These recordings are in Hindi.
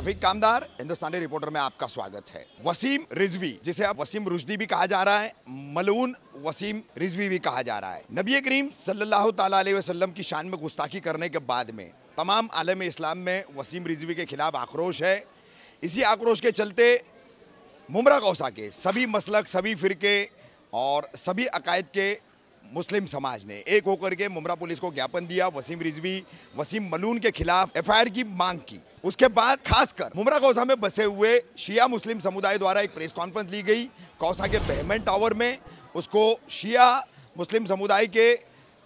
रफीक कामदार, हिंदुस्तानी रिपोर्टर में आपका स्वागत है। वसीम रिजवी, जिसे अब वसीम रुश्दी भी कहा जा रहा है, मलून वसीम रिजवी भी कहा जा रहा है, नबी करीम सल्लल्लाहु ताला अलैहि वसल्लम की शान में गुस्ताखी करने के बाद में तमाम आलम इस्लाम में वसीम रिजवी के खिलाफ आक्रोश है। इसी आक्रोश के चलते मुमरा गौसा के सभी मसलक, सभी फिरके और सभी अकायद के मुस्लिम समाज ने एक होकर के मुमरा पुलिस को ज्ञापन दिया, वसीम रिजवी, वसीम मलून के खिलाफ एफआईआर की मांग की। उसके बाद खासकर मुमरा गौसा में बसे हुए शिया मुस्लिम समुदाय द्वारा एक प्रेस कॉन्फ्रेंस ली गई गौसा के बहमन टावर में। उसको शिया मुस्लिम समुदाय के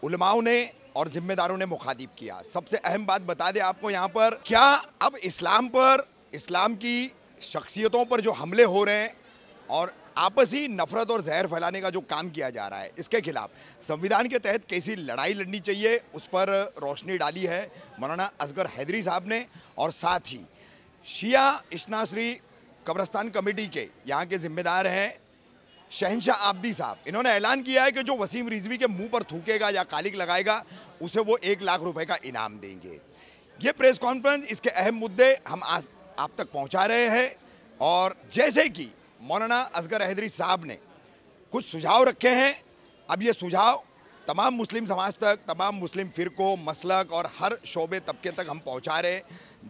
उलमाओं ने और जिम्मेदारों ने मुखातिब किया। सबसे अहम बात बता दें आपको यहाँ पर, क्या अब इस्लाम पर, इस्लाम की शख्सियतों पर जो हमले हो रहे हैं और आपसी नफरत और जहर फैलाने का जो काम किया जा रहा है, इसके खिलाफ संविधान के तहत कैसी लड़ाई लड़नी चाहिए, उस पर रोशनी डाली है मौलाना असगर हैदरी साहब ने। और साथ ही शिया इश्नाश्री कब्रस्तान कमेटी के यहाँ के जिम्मेदार हैं शहनशाह आब्दी साहब। इन्होंने ऐलान किया है कि जो वसीम रिजवी के मुंह पर थूकेगा या कालिक लगाएगा उसे वो 1 लाख रुपए का इनाम देंगे। ये प्रेस कॉन्फ्रेंस, इसके अहम मुद्दे हम आज आप तक पहुँचा रहे हैं। और जैसे कि मौलाना असगर हैदरी साहब ने कुछ सुझाव रखे हैं, अब ये सुझाव तमाम मुस्लिम समाज तक, तमाम मुस्लिम फिरकों, मसलक और हर शोबे तबके तक हम पहुंचा रहे हैं।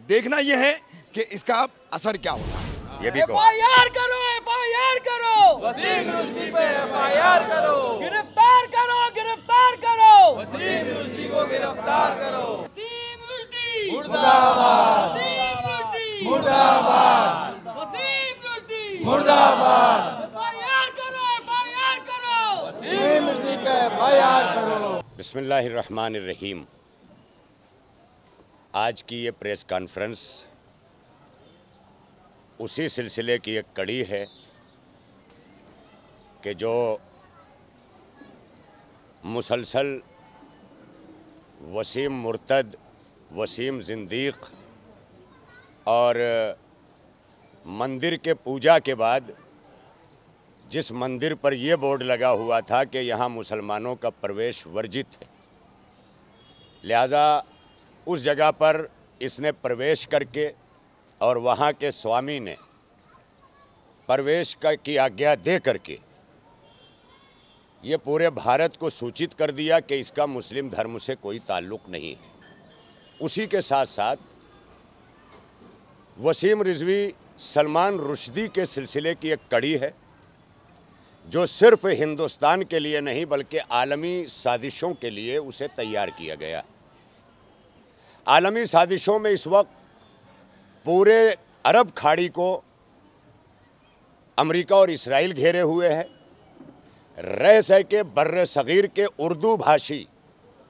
देखना यह है कि इसका असर क्या होता है। ये भी एफआईआर करो, एफआईआर करो, वसीम रुश्दी पे एफआईआर करो, गिरफ्तार करो, गिरफ्तार करो, वसीम रुश्दी को गिरफ्तार करो। वसीम रुश्दी मुर्दाबाद, वसीम रुश्दी मुर्दाबाद, वसीम रुश्दी मुर्दाबाद, एफआईआर करो, एफआईआर करो, वसीम रुश्दी पे एफआईआर करो। बिस्मिल्लाहिर्रहमानिर्रहीम। आज की ये प्रेस कॉन्फ्रेंस उसी सिलसिले की एक कड़ी है कि जो मुसलसल वसीम मुर्तद, वसीम जिंदीक और मंदिर के पूजा के बाद जिस मंदिर पर यह बोर्ड लगा हुआ था कि यहाँ मुसलमानों का प्रवेश वर्जित है, लिहाजा उस जगह पर इसने प्रवेश करके और वहाँ के स्वामी ने प्रवेश की आज्ञा दे करके ये पूरे भारत को सूचित कर दिया कि इसका मुस्लिम धर्म से कोई ताल्लुक़ नहीं है। उसी के साथ साथ वसीम रिजवी सलमान रुश्दी के सिलसिले की एक कड़ी है जो सिर्फ हिंदुस्तान के लिए नहीं बल्कि आलमी साजिशों के लिए उसे तैयार किया गया। आलमी साजिशों में इस वक्त पूरे अरब खाड़ी को अमेरिका और इसराइल घेरे हुए है। रह सह के बर्र सगीर के उर्दू भाषी,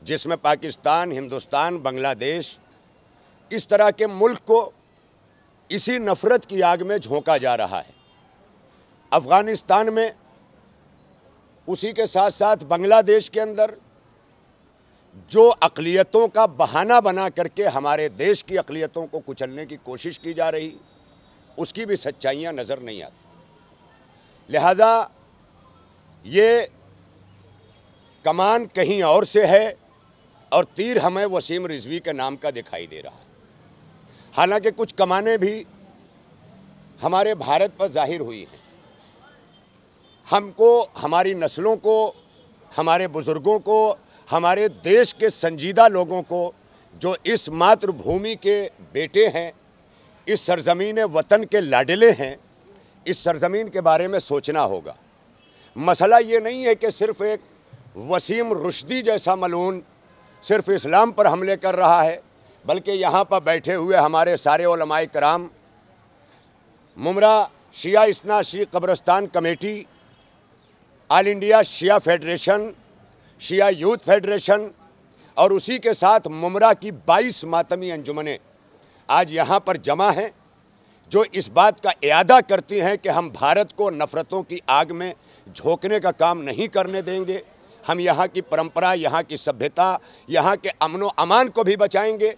जिसमें पाकिस्तान, हिंदुस्तान, बांग्लादेश, इस तरह के मुल्क को इसी नफ़रत की आग में झोंका जा रहा है। अफ़गानिस्तान में, उसी के साथ साथ बांग्लादेश के अंदर जो अक़लियतों का बहाना बना करके हमारे देश की अक़लियतों को कुचलने की कोशिश की जा रही, उसकी भी सच्चाइयाँ नज़र नहीं आती। लिहाजा ये कमान कहीं और से है और तीर हमें वसीम रिजवी के नाम का दिखाई दे रहा है। हालांकि कुछ कमानें भी हमारे भारत पर जाहिर हुई हैं। हमको, हमारी नस्लों को, हमारे बुज़ुर्गों को, हमारे देश के संजीदा लोगों को जो इस मातृभूमि के बेटे हैं, इस सरज़मीन वतन के लाडले हैं, इस सरज़मीन के बारे में सोचना होगा। मसला ये नहीं है कि सिर्फ़ एक वसीम रुश्दी जैसा मलून सिर्फ़ इस्लाम पर हमले कर रहा है, बल्कि यहाँ पर बैठे हुए हमारे सारे उलमाए कराम, मुमरा शिया इस्नाश्री कब्रस्तान कमेटी, ऑल इंडिया शिया फेडरेशन, शिया यूथ फेडरेशन और उसी के साथ मुमरा की 22 मातमी अंजुमनें आज यहाँ पर जमा हैं, जो इस बात का इरादा करती हैं कि हम भारत को नफ़रतों की आग में झोंकने का काम नहीं करने देंगे। हम यहाँ की परंपरा, यहाँ की सभ्यता, यहाँ के अमन व अमान को भी बचाएंगे।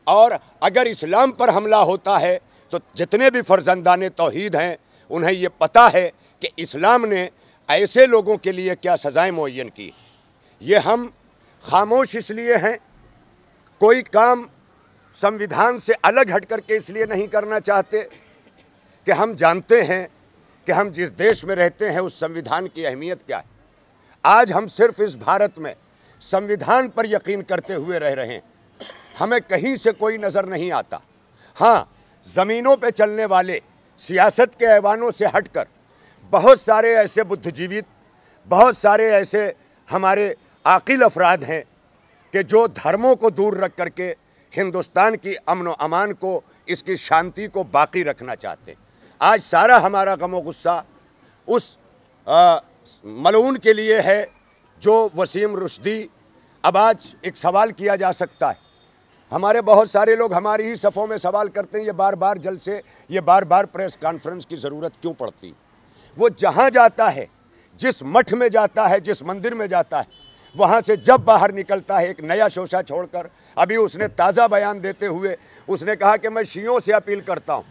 और अगर इस्लाम पर हमला होता है तो जितने भी फ़र्जंदाने तौहीद हैं उन्हें ये पता है कि इस्लाम ने ऐसे लोगों के लिए क्या सज़ाएँ मुअय्यन की। ये हम खामोश इसलिए हैं, कोई काम संविधान से अलग हट करके इसलिए नहीं करना चाहते कि हम जानते हैं कि हम जिस देश में रहते हैं उस संविधान की अहमियत क्या है। आज हम सिर्फ इस भारत में संविधान पर यकीन करते हुए रह रहे हैं, हमें कहीं से कोई नज़र नहीं आता। हाँ, ज़मीनों पे चलने वाले सियासत के ऐवानों से हटकर बहुत सारे ऐसे बुद्धिजीवी, बहुत सारे ऐसे हमारे आकिल अफराद हैं कि जो धर्मों को दूर रख करके हिंदुस्तान की अमन व अमान को, इसकी शांति को बाकी रखना चाहते हैं। आज सारा हमारा गम गुस्सा उस मलऊन के लिए है जो वसीम रुश्दी। अब आज एक सवाल किया जा सकता है, हमारे बहुत सारे लोग हमारी ही सफ़ों में सवाल करते हैं, ये बार बार जलसे, ये बार बार प्रेस कॉन्फ्रेंस की ज़रूरत क्यों पड़ती। वो जहाँ जाता है, जिस मठ में जाता है, जिस मंदिर में जाता है, वहाँ से जब बाहर निकलता है एक नया शोशा छोड़कर, अभी उसने ताज़ा बयान देते हुए उसने कहा कि मैं शियों से अपील करता हूँ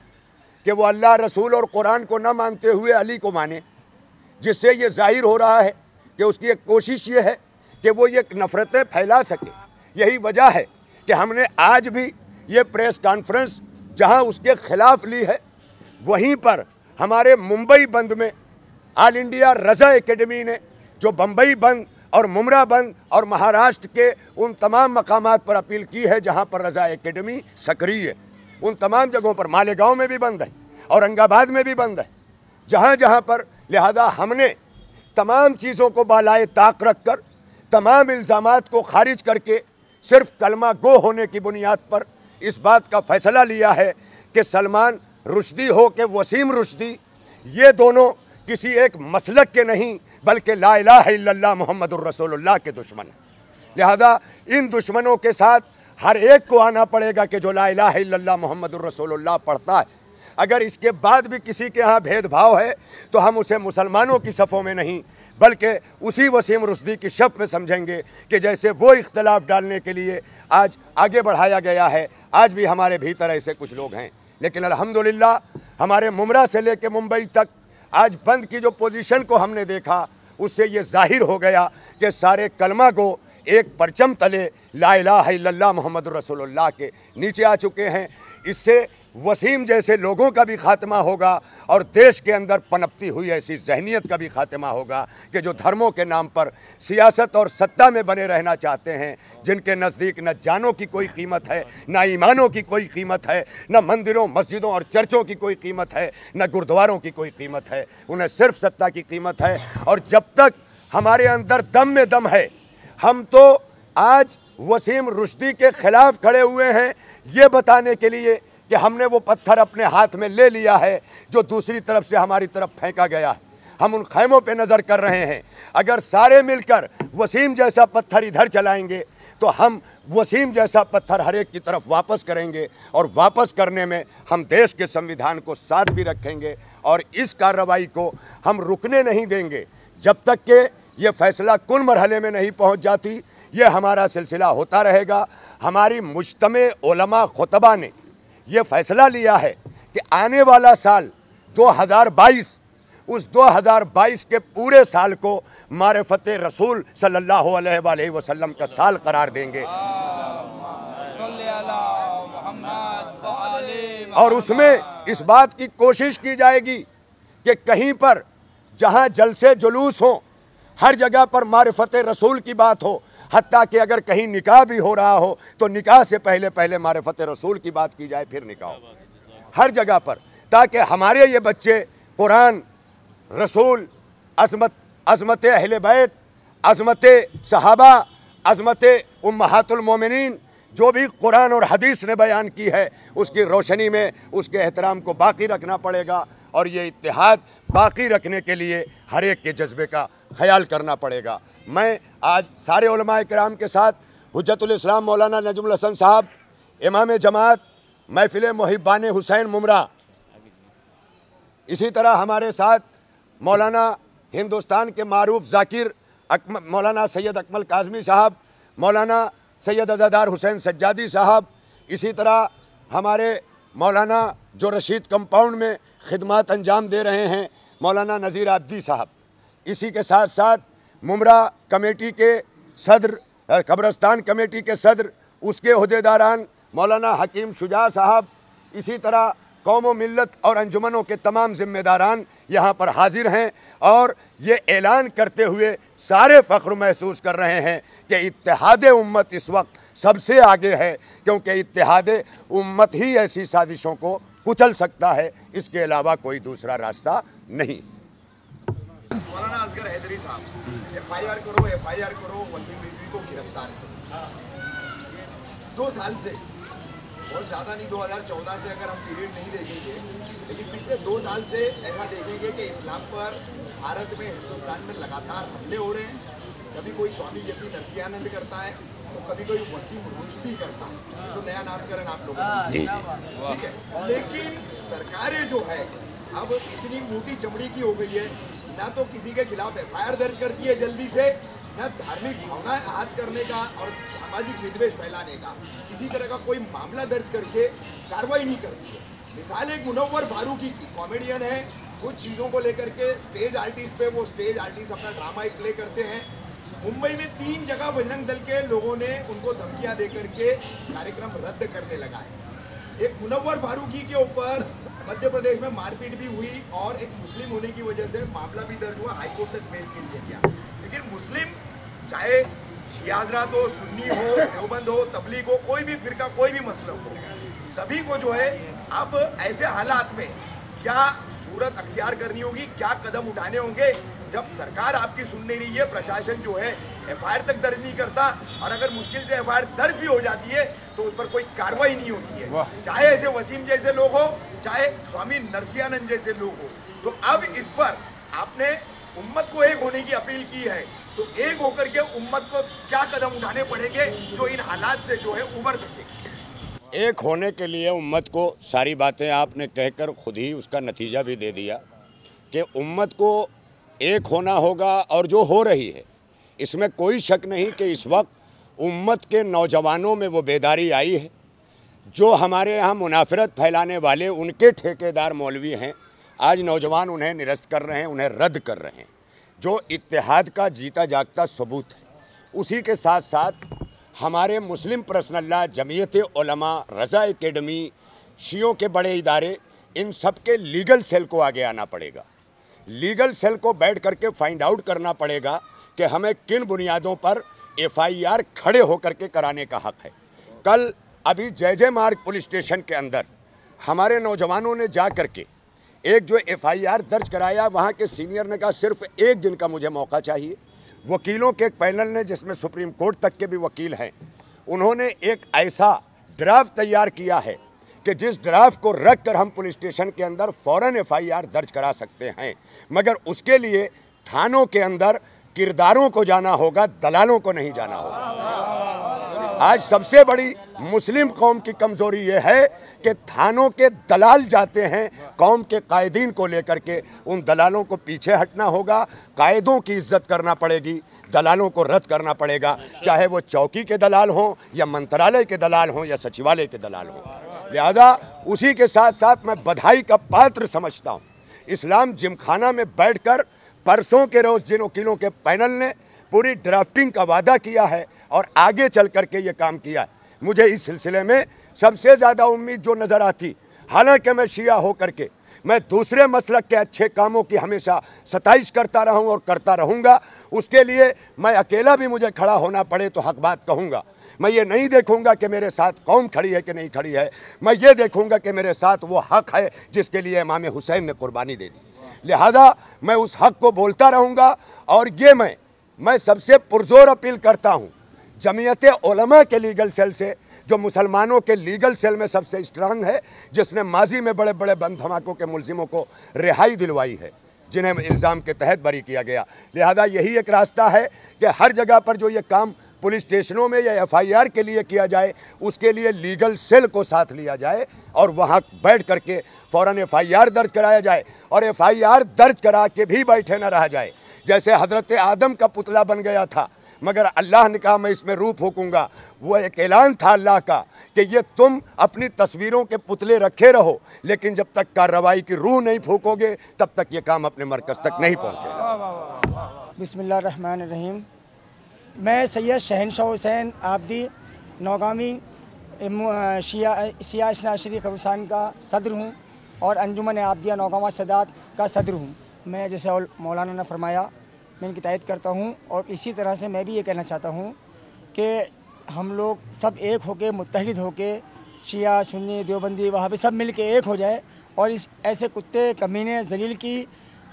कि वो अल्लाह, रसूल और कुरान को न मानते हुए अली को माने, जिससे ये जाहिर हो रहा है कि उसकी एक कोशिश ये है कि वो ये नफ़रतें फैला सके। यही वजह है कि हमने आज भी ये प्रेस कॉन्फ्रेंस जहां उसके खिलाफ ली है, वहीं पर हमारे मुंबई बंद में ऑल इंडिया रज़ा एकेडमी ने जो बम्बई बंद और मुमरा बंद और महाराष्ट्र के उन तमाम मकामात पर अपील की है जहां पर रज़ा एकेडमी सक्रिय है, उन तमाम जगहों पर मालेगांव में भी बंद है, औरंगाबाद में भी बंद है, जहां जहां पर। लिहाजा हमने तमाम चीज़ों को बालाए ताक रख कर, तमाम इल्ज़ामात को खारिज करके सिर्फ कलमा गो होने की बुनियाद पर इस बात का फ़ैसला लिया है कि सलमान रुश्दी हो के वसीम रुश्दी, ये दोनों किसी एक मसलक के नहीं बल्कि ला इलाहा इल्लल्लाह मुहम्मदुर रसूलुल्लाह के दुश्मन हैं। लिहाजा इन दुश्मनों के साथ हर एक को आना पड़ेगा कि जो ला इलाहा इल्लल्लाह मुहम्मदुर रसूलुल्लाह पढ़ता है। अगर इसके बाद भी किसी के यहाँ भेदभाव है तो हम उसे मुसलमानों की सफ़ों में नहीं बल्कि उसी वसीम रुश्दी की शप में समझेंगे कि जैसे वो इख्तलाफ डालने के लिए आज आगे बढ़ाया गया है, आज भी हमारे भीतर ऐसे कुछ लोग हैं। लेकिन अल्हम्दुलिल्लाह हमारे मुमरा से लेकर मुंबई तक आज बंद की जो पोजीशन को हमने देखा, उससे ये जाहिर हो गया कि सारे कलमा को एक परचम तले ला इलाहा इल्लल्लाह मुहम्मदुर रसूलुल्लाह के नीचे आ चुके हैं। इससे वसीम जैसे लोगों का भी खात्मा होगा और देश के अंदर पनपती हुई ऐसी जहनीत का भी खात्मा होगा कि जो धर्मों के नाम पर सियासत और सत्ता में बने रहना चाहते हैं, जिनके नज़दीक न जानों की कोई कीमत है, न ईमानों की कोई कीमत है, न मंदिरों, मस्जिदों और चर्चों की कोई कीमत है, न गुरुद्वारों की कोई कीमत है, उन्हें सिर्फ सत्ता की कीमत है। और जब तक हमारे अंदर दम में दम है, हम तो आज वसीम रुश्दी के ख़िलाफ़ खड़े हुए हैं ये बताने के लिए कि हमने वो पत्थर अपने हाथ में ले लिया है जो दूसरी तरफ से हमारी तरफ फेंका गया है। हम उन खैमों पे नज़र कर रहे हैं। अगर सारे मिलकर वसीम जैसा पत्थर इधर चलाएंगे तो हम वसीम जैसा पत्थर हर एक की तरफ वापस करेंगे, और वापस करने में हम देश के संविधान को साथ भी रखेंगे और इस कार्रवाई को हम रुकने नहीं देंगे जब तक कि ये फ़ैसला कुल मरहले में नहीं पहुंच जाती। ये हमारा सिलसिला होता रहेगा। हमारी मुज्तमे उलमा खुतबा ने ये फ़ैसला लिया है कि आने वाला साल 2022, उस 2022 के पूरे साल को मारिफत रसूल सल्लल्लाहु अलैहि वसल्लम का साल करार देंगे और उसमें इस बात की कोशिश की जाएगी कि कहीं पर जहां जलसे जुलूस हो, हर जगह पर मारिफत रसूल की बात हो। हत्ता कि अगर कहीं निकाह भी हो रहा हो तो निकाह से पहले पहले मारिफत रसूल की बात की जाए, फिर निकाह हो हर जगह पर, ताकि हमारे ये बच्चे कुरान, रसूल, अज़मत अहले बैत, अज़मत सहाबा, अज़मत उम्महातुल मोमिनीन, जो भी कुरान और हदीस ने बयान की है, उसकी रोशनी में उसके एहतराम को बाकी रखना पड़ेगा और ये इत्तेहाद बाकी रखने के लिए हर एक के जज्बे का ख्याल करना पड़ेगा। मैं आज सारे उलमाए किराम के साथ हुज्जतुल इस्लाम मौलाना नजमुल हसन साहब, इमाम जमात महफिल मुहिब्बान हुसैन मुमरा, इसी तरह हमारे साथ मौलाना हिंदुस्तान के मारूफ ज़ाकिर मौलाना सैयद अकमल काज़मी साहब, मौलाना सैयद अज़ादार हुसैन सज्जादी साहब, इसी तरह हमारे मौलाना जो रशीद कंपाउंड में खिदमत अंजाम दे रहे हैं मौलाना नज़ीर आब्दी साहब, इसी के साथ साथ मुमरा कमेटी के सदर, कब्रस्तान कमेटी के सदर, उसके अहदेदारान मौलाना हकीम शुजा साहब, इसी तरह कौम मिल्लत और अंजुमनों के तमाम जिम्मेदारान यहाँ पर हाजिर हैं और ये ऐलान करते हुए सारे फ़ख्र महसूस कर रहे हैं कि इत्तेहाद उम्मत इस वक्त सबसे आगे है, क्योंकि इत्तेहाद उम्मत ही ऐसी साजिशों को कुचल सकता है, इसके अलावा कोई दूसरा रास्ता नहीं। मौलाना असगर हैदरी साहब, FIR करो, वसीम रिजवी को गिरफ्तार करो। 2 साल से, बहुत ज़्यादा नहीं, 2014 से अगर हम पीरियड नहीं देखेंगे, लेकिन पिछले 2 साल से ऐसा देखेंगे कि इस्लाम पर भारत में, हिंदुस्तान में लगातार हमले हो रहे हैं। कभी कोई स्वामी जपी नरसिंहानंद करता है, तो कभी कोई वसीम रुश्दी करता है, तो नया नामकरण आप लोगों ने, जी ठीक है। लेकिन सरकारें जो है अब इतनी मोटी चमड़ी की हो गई है, ना तो किसी के खिलाफ FIR दर्ज करती है जल्दी से, न धार्मिक भावनाएं आहत करने का और सामाजिक विद्वेष फैलाने का किसी तरह का कोई मामला दर्ज करके कार्रवाई नहीं करती है। मिसाल एक मुनव्वर फारूकी की, कॉमेडियन है, कुछ चीज़ों को लेकर के स्टेज आर्टिस्ट पे वो स्टेज आर्टिस्ट अपना ड्रामा एक प्ले करते हैं। मुंबई में 3 जगह बजरंग दल के लोगों ने उनको धमकियां दे करके कार्यक्रम रद्द करने लगा है। एक मुनव्वर फारूकी के ऊपर मध्य प्रदेश में मारपीट भी हुई और एक मुस्लिम होने की वजह से मामला भी दर्ज हुआ, हाईकोर्ट तक मेल के लिए गया। लेकिन मुस्लिम, चाहे शिया हज़रात हो, सुन्नी हो, देवबंद हो, तबलीग हो, कोई भी फिरका, कोई भी मसलब हो, सभी को जो है अब ऐसे हालात में क्या सूरत अख्तियार करनी होगी, क्या कदम उठाने होंगे जब सरकार आपकी सुन नहीं रही है, प्रशासन जो है FIR तक दर्ज नहीं करता, और अगर मुश्किल से FIR दर्ज भी हो जाती है तो उस पर कोई कार्रवाई नहीं होती है, चाहे ऐसे वसीम जैसे लोग हो, चाहे स्वामी नरसिंहानंद जैसे लोग हो। तो अब इस पर आपने उम्मत को एक होने की अपील की है, तो एक होकर के उम्मत को क्या कदम उठाने पड़ेंगे जो इन हालात से जो है उबर सके? एक होने के लिए उम्मत को, सारी बातें आपने कहकर खुद ही उसका नतीजा भी दे दिया कि उम्मत को एक होना होगा, और जो हो रही है इसमें कोई शक नहीं कि इस वक्त उम्मत के नौजवानों में वो बेदारी आई है। जो हमारे यहाँ मुनाफरत फैलाने वाले उनके ठेकेदार मौलवी हैं, आज नौजवान उन्हें निरस्त कर रहे हैं, उन्हें रद्द कर रहे हैं, जो इत्तेहाद का जीता जागता सबूत है। उसी के साथ साथ हमारे मुस्लिम पर्सनल्ला, जमीयत उलमा, रज़ा एकेडमी, शियों के बड़े इदारे, इन सब के लीगल सेल को आगे आना पड़ेगा। लीगल सेल को बैठ करके फाइंड आउट करना पड़ेगा कि हमें किन बुनियादों पर FIR खड़े होकर के कराने का हक़ है। कल अभी जय मार्ग पुलिस स्टेशन के अंदर हमारे नौजवानों ने जा करके एक जो FIR दर्ज कराया, वहाँ के सीनियर ने कहा सिर्फ 1 दिन का मुझे मौका चाहिए। वकीलों के एक पैनल ने, जिसमें सुप्रीम कोर्ट तक के भी वकील हैं, उन्होंने एक ऐसा ड्राफ्ट तैयार किया है कि जिस ड्राफ्ट को रख कर हम पुलिस स्टेशन के अंदर फ़ौरन FIR दर्ज करा सकते हैं, मगर उसके लिए थानों के अंदर किरदारों को जाना होगा, दलालों को नहीं जाना होगा। आज सबसे बड़ी मुस्लिम कौम की कमज़ोरी ये है कि थानों के दलाल जाते हैं, कौम के कायदीन को लेकर के उन दलालों को पीछे हटना होगा, कायदों की इज्जत करना पड़ेगी, दलालों को रद्द करना पड़ेगा, चाहे वो चौकी के दलाल हों या मंत्रालय के दलाल हों या सचिवालय के दलाल हों। लिहाजा उसी के साथ साथ मैं बधाई का पात्र समझता हूँ, इस्लाम जिमखाना में बैठकर परसों के रोज़ जिन वकीलों के पैनल ने पूरी ड्राफ्टिंग का वादा किया है और आगे चल करके ये काम किया है, मुझे इस सिलसिले में सबसे ज़्यादा उम्मीद जो नज़र आती, हालांकि मैं शिया हो करके मैं दूसरे मसलक के अच्छे कामों की हमेशा सताइश करता रहा हूँ और करता रहूँगा, उसके लिए मैं अकेला भी मुझे खड़ा होना पड़े तो हक बात कहूँगा। मैं ये नहीं देखूँगा कि मेरे साथ कौम खड़ी है कि नहीं खड़ी है, मैं ये देखूँगा कि मेरे साथ वो हक़ है जिसके लिए इमाम हुसैन ने कुर्बानी दे दी। लिहाजा मैं उस हक़ को बोलता रहूँगा। और ये मैं सबसे पुरजोर अपील करता हूँ जमीयत उलमा के लीगल सेल से, जो मुसलमानों के लीगल सेल में सबसे स्ट्रांग है, जिसने माजी में बड़े बड़े बम धमाकों के मुलजिमों को रिहाई दिलवाई है, जिन्हें इल्ज़ाम के तहत बरी किया गया। लिहाजा यही एक रास्ता है कि हर जगह पर जो ये काम पुलिस स्टेशनों में या FIR के लिए किया जाए, उसके लिए लीगल सेल को साथ लिया जाए और वहाँ बैठ करके फ़ौरन FIR दर्ज कराया जाए। और FIR दर्ज करा के भी बैठे न रहा जाए। जैसे हज़रत आदम का पुतला बन गया था, मगर अल्लाह ने कहा मैं इसमें रूह फूकूंगा, वो एक ऐलान था अल्लाह का कि ये तुम अपनी तस्वीरों के पुतले रखे रहो, लेकिन जब तक कार्रवाई की रूह नहीं फूकोगे तब तक ये काम अपने मरकज़ तक नहीं पहुँचेगा। बिस्मिल्लाहिर्रहमानिर्रहीम। मैं सैयद शहनशाह हुसैन आबदी नौगामी शिया इस्नाशरी खबरस्तान का सदर हूँ और अंजुमन आबदिया नौगावा सदात का सदर हूँ। मैं जैसे मौलाना ने फरमाया मैं इनकी तायद करता हूँ और इसी तरह से मैं भी ये कहना चाहता हूँ कि हम लोग सब एक होके मुत्तहिद होके शिया सुन्नी देवबंदी वहाँ पे सब मिल के एक हो जाए और इस ऐसे कुत्ते कमीने जलील की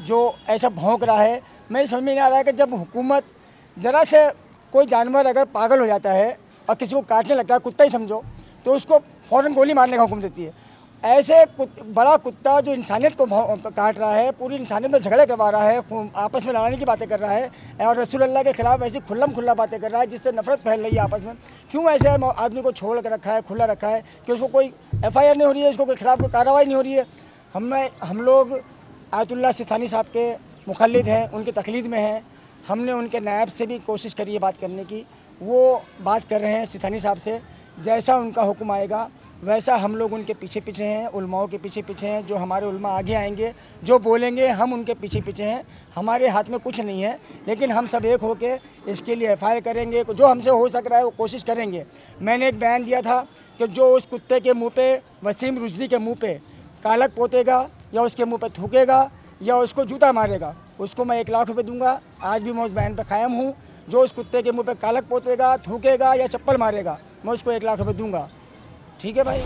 जो ऐसा भौंक रहा है, मेरी समझ में नहीं आ रहा है कि जब हुकूमत ज़रा से कोई जानवर अगर पागल हो जाता है और किसी को काटने लगता है, कुत्ता ही समझो, तो उसको फ़ौरन गोली मारने का हुक्म देती है। ऐसे बड़ा कुत्ता जो इंसानियत को काट रहा है, पूरी इंसानियत में झगड़े करवा रहा है, आपस में लड़ाने की बातें कर रहा है और रसूल अल्लाह के खिलाफ ऐसी खुल्ला बातें कर रहा है जिससे नफरत फैल रही है आपस में। क्यों ऐसे आदमी को छोड़ कर रखा है, खुला रखा है कि उसको कोई FIR नहीं हो रही है, उसको कोई खिलाफ कोई कार्रवाई नहीं हो रही है। हम लोग आयतुल्लाह सिस्तानी साहब के मुखल्लिद हैं, उनकी तकलीद में हैं। हमने उनके नायब से भी कोशिश करी है बात करने की, वो बात कर रहे हैं सिस्तानी साहब से। जैसा उनका हुक्म आएगा वैसा हम लोग उनके पीछे हैं, उलमाओं के पीछे हैं। जो हमारे उलमा आगे आएंगे, जो बोलेंगे हम उनके पीछे हैं। हमारे हाथ में कुछ नहीं है, लेकिन हम सब एक होके इसके लिए FIR करेंगे, जो हमसे हो सक रहा है वो कोशिश करेंगे। मैंने एक बयान दिया था कि जो उस कुत्ते के मुँह पे, वसीम रुश्दी के मुँह पे कालक पोतेगा या उसके मुँह पे थूकेगा या उसको जूता मारेगा, उसको मैं 1 लाख रुपए दूंगा। आज भी मैं उस बयान पे कायम हूँ। जो उस कुत्ते के मुंह पे कालक पोतेगा, थूकेगा या चप्पल मारेगा, मैं उसको 1 लाख रुपए दूंगा। ठीक है भाई।